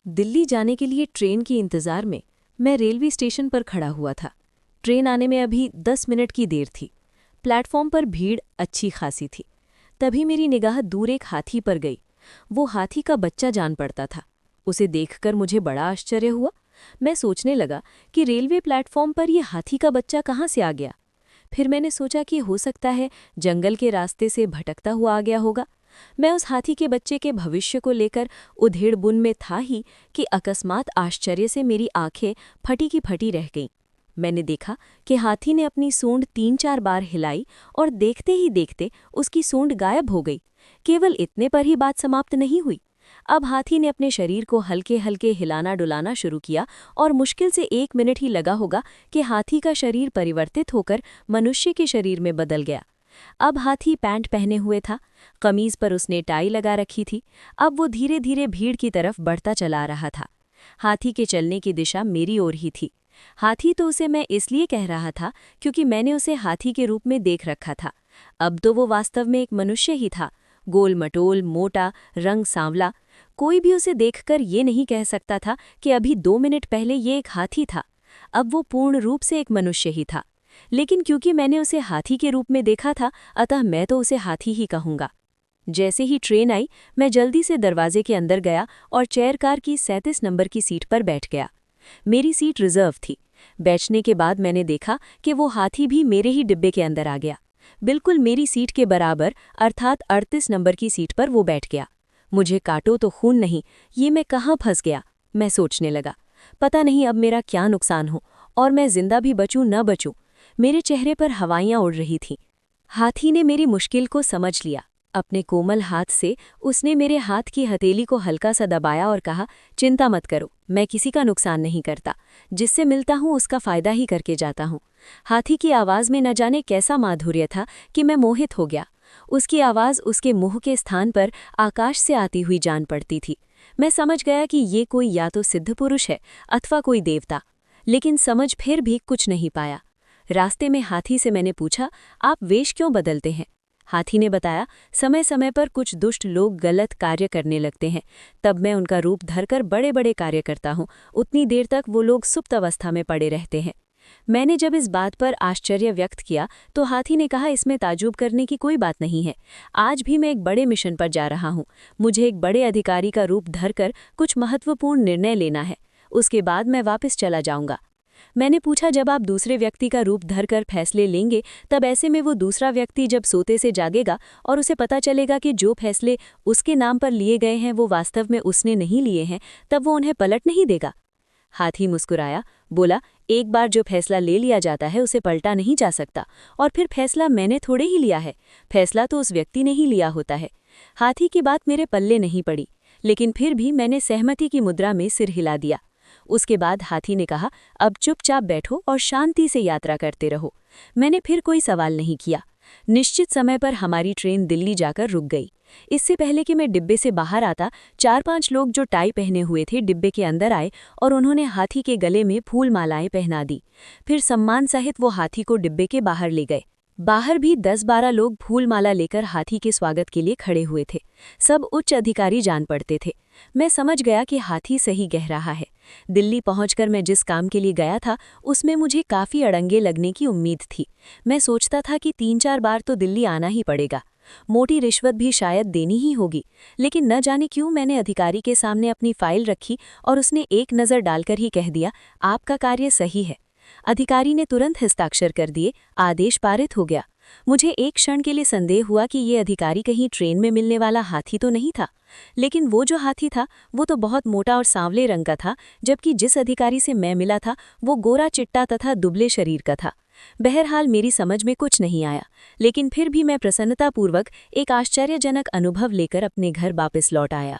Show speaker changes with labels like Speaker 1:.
Speaker 1: दिल्ली जाने के लिए ट्रेन के इंतज़ार में मैं रेलवे स्टेशन पर खड़ा हुआ था। ट्रेन आने में अभी 10 मिनट की देर थी। प्लेटफॉर्म पर भीड़ अच्छी खासी थी। तभी मेरी निगाह दूर एक हाथी पर गई। वो हाथी का बच्चा जान पड़ता था। उसे देखकर मुझे बड़ा आश्चर्य हुआ। मैं सोचने लगा कि रेलवे प्लेटफॉर्म पर यह हाथी का बच्चा कहाँ से आ गया। फिर मैंने सोचा कि हो सकता है जंगल के रास्ते से भटकता हुआ आ गया होगा। मैं उस हाथी के बच्चे के भविष्य को लेकर उधेड़-बुन में था ही कि अकस्मात आश्चर्य से मेरी आंखें फटी की फटी रह गईं। मैंने देखा कि हाथी ने अपनी सूंड 3-4 बार हिलाई और देखते ही देखते उसकी सूंड गायब हो गई। केवल इतने पर ही बात समाप्त नहीं हुई। अब हाथी ने अपने शरीर को हल्के हल्के हिलाना डुलाना शुरू किया और मुश्किल से 1 मिनट ही लगा होगा कि हाथी का शरीर परिवर्तित होकर मनुष्य के शरीर में बदल गया। अब हाथी पैंट पहने हुए था। कमीज पर उसने टाई लगा रखी थी। अब वो धीरे धीरे भीड़ की तरफ बढ़ता चला रहा था। हाथी के चलने की दिशा मेरी ओर ही थी। हाथी तो उसे मैं इसलिए कह रहा था क्योंकि मैंने उसे हाथी के रूप में देख रखा था। अब तो वो वास्तव में एक मनुष्य ही था, गोल मटोल, मोटा, रंग सांवला। कोई भी उसे देखकर ये नहीं कह सकता था कि अभी 2 मिनट पहले ये एक हाथी था। अब वो पूर्ण रूप से एक मनुष्य ही था। लेकिन क्योंकि मैंने उसे हाथी के रूप में देखा था, अतः मैं तो उसे हाथी ही कहूँगा। जैसे ही ट्रेन आई, मैं जल्दी से दरवाजे के अंदर गया और चेयर कार की 37 नंबर की सीट पर बैठ गया। मेरी सीट रिजर्व थी। बैठने के बाद मैंने देखा कि वो हाथी भी मेरे ही डिब्बे के अंदर आ गया। बिल्कुल मेरी सीट के बराबर, अर्थात 38 नंबर की सीट पर वो बैठ गया। मुझे काटो तो खून नहीं, ये मैं कहाँ फंस गया, मैं सोचने लगा। पता नहीं अब मेरा क्या नुकसान हो और मैं जिंदा भी बचूं न बचूं। मेरे चेहरे पर हवाइयां उड़ रही थीं। हाथी ने मेरी मुश्किल को समझ लिया। अपने कोमल हाथ से उसने मेरे हाथ की हथेली को हल्का सा दबाया और कहा, चिंता मत करो, मैं किसी का नुकसान नहीं करता। जिससे मिलता हूँ उसका फायदा ही करके जाता हूँ। हाथी की आवाज़ में न जाने कैसा माधुर्य था कि मैं मोहित हो गया। उसकी आवाज़ उसके मुंह के स्थान पर आकाश से आती हुई जान पड़ती थी। मैं समझ गया कि ये कोई या तो सिद्ध पुरुष है अथवा कोई देवता, लेकिन समझ फिर भी कुछ नहीं पाया। रास्ते में हाथी से मैंने पूछा, आप वेश क्यों बदलते हैं? हाथी ने बताया, समय समय पर कुछ दुष्ट लोग गलत कार्य करने लगते हैं, तब मैं उनका रूप धरकर बड़े बड़े कार्य करता हूँ। उतनी देर तक वो लोग सुप्त अवस्था में पड़े रहते हैं। मैंने जब इस बात पर आश्चर्य व्यक्त किया तो हाथी ने कहा, इसमें ताज्जुब करने की कोई बात नहीं है। आज भी मैं एक बड़े मिशन पर जा रहा हूँ। मुझे एक बड़े अधिकारी का रूप धरकर कुछ महत्वपूर्ण निर्णय लेना है। उसके बाद मैं वापस चला जाऊंगा। मैंने पूछा, जब आप दूसरे व्यक्ति का रूप धरकर फैसले लेंगे, तब ऐसे में वो दूसरा व्यक्ति जब सोते से जागेगा और उसे पता चलेगा कि जो फैसले उसके नाम पर लिए गए हैं वो वास्तव में उसने नहीं लिए हैं, तब वो उन्हें पलट नहीं देगा? हाथी मुस्कुराया, बोला, एक बार जो फैसला ले लिया जाता है उसे पलटा नहीं जा सकता। और फिर फैसला मैंने थोड़े ही लिया है, फैसला तो उस व्यक्ति ने ही लिया होता है। हाथी की बात मेरे पल्ले नहीं पड़ी, लेकिन फिर भी मैंने सहमति की मुद्रा में सिर हिला दिया। उसके बाद हाथी ने कहा, अब चुपचाप बैठो और शांति से यात्रा करते रहो। मैंने फिर कोई सवाल नहीं किया। निश्चित समय पर हमारी ट्रेन दिल्ली जाकर रुक गई। इससे पहले कि मैं डिब्बे से बाहर आता, 4-5 लोग जो टाई पहने हुए थे डिब्बे के अंदर आए और उन्होंने हाथी के गले में फूल मालाएं पहना दी। फिर सम्मान सहित वो हाथी को डिब्बे के बाहर ले गए। बाहर भी 10-12 लोग फूल माला लेकर हाथी के स्वागत के लिए खड़े हुए थे। सब उच्च अधिकारी जान पड़ते थे। मैं समझ गया कि हाथी सही कह रहा है। दिल्ली पहुंचकर मैं जिस काम के लिए गया था उसमें मुझे काफ़ी अड़ंगे लगने की उम्मीद थी। मैं सोचता था कि 3-4 बार तो दिल्ली आना ही पड़ेगा। मोटी रिश्वत भी शायद देनी ही होगी, लेकिन न जाने क्यों मैंने अधिकारी के सामने अपनी फाइल रखी और उसने एक नज़र डालकर ही कह दिया, आपका कार्य सही है। अधिकारी ने तुरंत हस्ताक्षर कर दिए। आदेश पारित हो गया। मुझे एक क्षण के लिए संदेह हुआ कि ये अधिकारी कहीं ट्रेन में मिलने वाला हाथी तो नहीं था, लेकिन वो जो हाथी था वो तो बहुत मोटा और सांवले रंग का था, जबकि जिस अधिकारी से मैं मिला था वो गोरा चिट्टा तथा दुबले शरीर का था। बहरहाल मेरी समझ में कुछ नहीं आया, लेकिन फिर भी मैं प्रसन्नतापूर्वक एक आश्चर्यजनक अनुभव लेकर अपने घर वापस लौट आया।